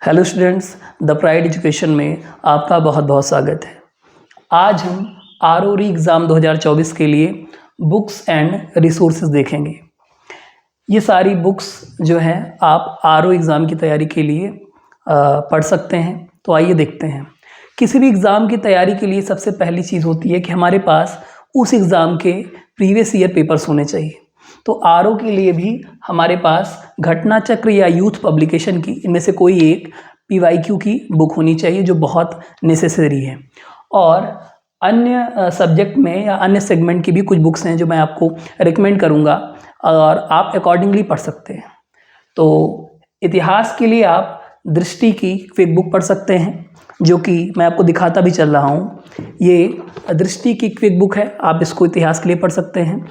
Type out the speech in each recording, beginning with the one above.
Hello students, the pride education में आपका बहुत बहुत स्वागत है। आज हम आरओरी एग्ज़ाम 2024 के लिए बुक्स एंड रिसोर्सेज देखेंगे। ये सारी बुक्स जो हैं आप आरओ एग्ज़ाम की तैयारी के लिए पढ़ सकते हैं। तो आइए देखते हैं। किसी भी एग्ज़ाम की तैयारी के लिए सबसे पहली चीज़ होती है कि हमारे पास उस एग्ज़ाम के प्रीवियस ईयर पेपर्स होने चाहिए। तो आरओ के लिए भी हमारे पास घटना चक्र या यूथ पब्लिकेशन की इनमें से कोई एक पीवाईक्यू की बुक होनी चाहिए जो बहुत नेसेसरी है। और अन्य सब्जेक्ट में या अन्य सेगमेंट की भी कुछ बुक्स हैं जो मैं आपको रिकमेंड करूंगा और आप अकॉर्डिंगली पढ़ सकते हैं। तो इतिहास के लिए आप दृष्टि की क्विक बुक पढ़ सकते हैं, जो कि मैं आपको दिखाता भी चल रहा हूँ। ये दृष्टि की क्विक बुक है, आप इसको इतिहास के लिए पढ़ सकते हैं।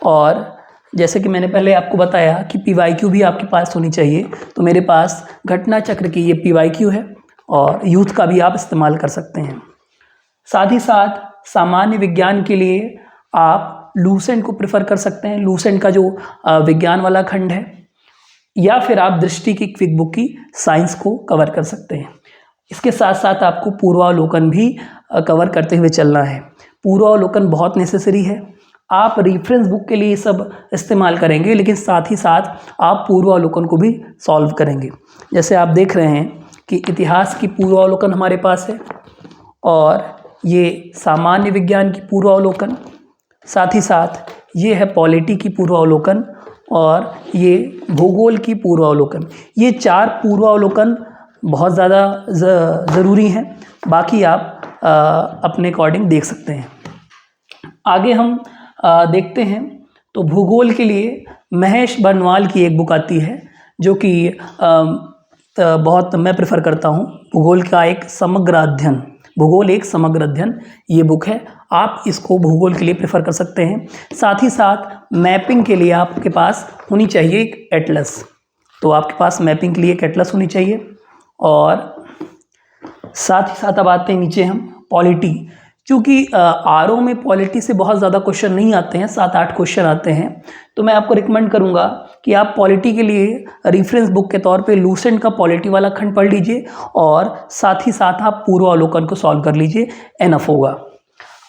और जैसे कि मैंने पहले आपको बताया कि पीवाईक्यू भी आपके पास होनी चाहिए, तो मेरे पास घटना चक्र की ये पीवाईक्यू है और यूथ का भी आप इस्तेमाल कर सकते हैं। साथ ही साथ सामान्य विज्ञान के लिए आप लूसेंट को प्रेफर कर सकते हैं, लूसेंट का जो विज्ञान वाला खंड है, या फिर आप दृष्टि की क्विक बुक की साइंस को कवर कर सकते हैं। इसके साथ साथ आपको पूर्वावलोकन भी कवर करते हुए चलना है। पूर्वावलोकन बहुत नेसेसरी है। आप रेफरेंस बुक के लिए सब इस्तेमाल करेंगे, लेकिन साथ ही साथ आप पूर्वावलोकन को भी सॉल्व करेंगे। जैसे आप देख रहे हैं कि इतिहास की पूर्वावलोकन हमारे पास है, और ये सामान्य विज्ञान की पूर्वावलोकन, साथ ही साथ ये है पॉलिटी की पूर्वावलोकन, और ये भूगोल की पूर्वावलोकन। ये चार पूर्वावलोकन बहुत ज़्यादा ज़रूरी हैं। बाकी आप अपने अकॉर्डिंग देख सकते हैं। आगे हम देखते हैं। तो भूगोल के लिए महेश बर्नवाल की एक बुक आती है जो कि बहुत मैं प्रेफर करता हूँ। भूगोल का एक समग्र अध्ययन, भूगोल एक समग्र अध्ययन, ये बुक है। आप इसको भूगोल के लिए प्रेफर कर सकते हैं। साथ ही साथ मैपिंग के लिए आपके पास होनी चाहिए एक एटलस, तो आपके पास मैपिंग के लिए एक एटलस होनी चाहिए। और साथ ही साथ अब आते हैं नीचे हम पॉलिटी। क्योंकि आरओ में पॉलिटी से बहुत ज़्यादा क्वेश्चन नहीं आते हैं, 7-8 क्वेश्चन आते हैं, तो मैं आपको रिकमेंड करूंगा कि आप पॉलिटी के लिए रेफरेंस बुक के तौर पे लूसेंट का पॉलिटी वाला खंड पढ़ लीजिए, और साथ ही साथ आप पूर्वावलोकन को सॉल्व कर लीजिए, एनफ होगा।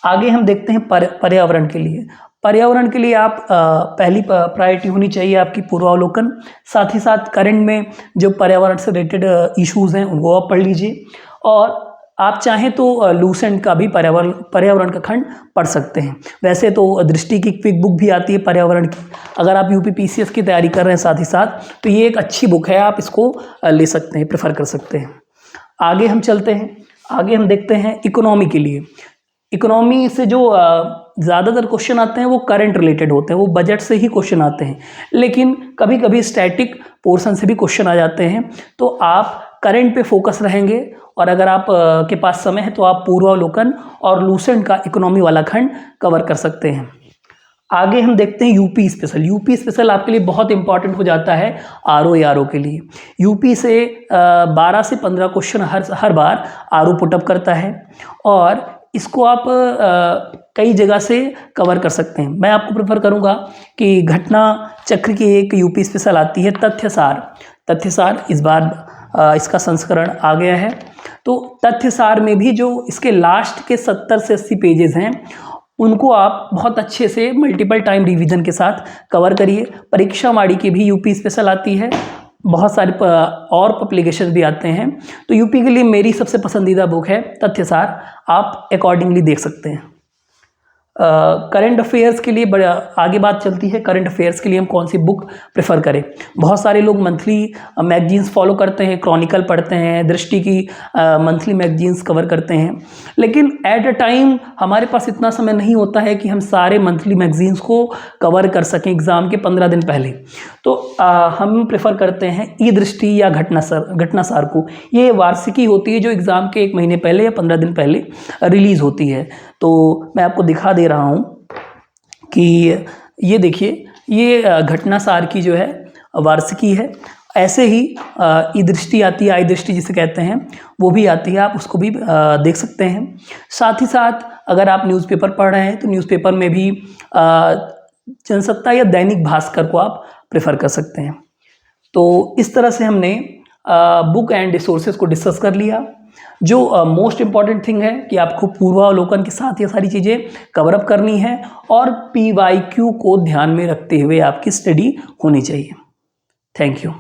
आगे हम देखते हैं पर्यावरण के लिए। पर्यावरण के लिए आप पहली प्रायोरिटी होनी चाहिए आपकी पूर्वावलोकन। साथ ही साथ करंट में जो पर्यावरण से रिलेटेड इश्यूज़ हैं उनको आप पढ़ लीजिए, और आप चाहें तो लूसेंट का भी पर्यावरण का खंड पढ़ सकते हैं। वैसे तो दृष्टि की क्विक बुक भी आती है पर्यावरण की, अगर आप यूपीपीसीएस की तैयारी कर रहे हैं साथ ही साथ, तो ये एक अच्छी बुक है, आप इसको ले सकते हैं, प्रेफर कर सकते हैं। आगे हम चलते हैं। आगे हम देखते हैं इकोनॉमी के लिए। इकोनॉमी से जो ज़्यादातर क्वेश्चन आते हैं वो करंट रिलेटेड होते हैं, वो बजट से ही क्वेश्चन आते हैं, लेकिन कभी कभी स्टैटिक पोर्शन से भी क्वेश्चन आ जाते हैं। तो आप करंट पे फोकस रहेंगे, और अगर आप के पास समय है तो आप पूर्वावलोकन और लूसेंट का इकोनॉमी वाला खंड कवर कर सकते हैं। आगे हम देखते हैं यूपी स्पेशल। यूपी स्पेशल आपके लिए बहुत इंपॉर्टेंट हो जाता है आरओ के लिए। यूपी से 12 से 15 क्वेश्चन हर बार आरओ पुटअप करता है, और इसको आप कई जगह से कवर कर सकते हैं। मैं आपको प्रेफर करूंगा कि घटना चक्र की एक यूपी स्पेशल आती है, तथ्यसार इस बार इसका संस्करण आ गया है। तो तथ्यसार में भी जो इसके लास्ट के 70 से 80 पेजेस हैं, उनको आप बहुत अच्छे से मल्टीपल टाइम रिवीजन के साथ कवर करिए। परीक्षा वाड़ी की भी यूपी स्पेशल आती है, बहुत सारे और पब्लिकेशन भी आते हैं। तो यूपी के लिए मेरी सबसे पसंदीदा बुक है तथ्यसार, आप अकॉर्डिंगली देख सकते हैं। करंट अफेयर्स के लिए बड़ा आगे बात चलती है। करंट अफेयर्स के लिए हम कौन सी बुक प्रेफर करें? बहुत सारे लोग मंथली मैगजीन्स फॉलो करते हैं, क्रॉनिकल पढ़ते हैं, दृष्टि की मंथली मैगजीन्स कवर करते हैं, लेकिन एट अ टाइम हमारे पास इतना समय नहीं होता है कि हम सारे मंथली मैगजीन्स को कवर कर सकें एग्ज़ाम के 15 दिन पहले। तो हम प्रेफर करते हैं ई दृष्टि या घटनासार को। ये वार्षिकी होती है जो एग्ज़ाम के 1 महीने पहले या 15 दिन पहले रिलीज़ होती है। तो मैं आपको दिखा दे रहा हूँ कि ये देखिए, ये घटनासार की जो है वार्षिकी है। ऐसे ही ई दृष्टि आती है, आई दृष्टि जिसे कहते हैं, वो भी आती है, आप उसको भी देख सकते हैं। साथ ही साथ अगर आप न्यूज़पेपर पढ़ रहे हैं तो न्यूज़पेपर में भी जनसत्ता या दैनिक भास्कर को आप प्रेफर कर सकते हैं। तो इस तरह से हमने बुक एंड रिसोर्सेज को डिस्कस कर लिया। जो मोस्ट इम्पॉर्टेंट थिंग है कि आपको पूर्वावलोकन के साथ ये सारी चीज़ें कवर अप करनी है और PYQ को ध्यान में रखते हुए आपकी स्टडी होनी चाहिए। Thank you.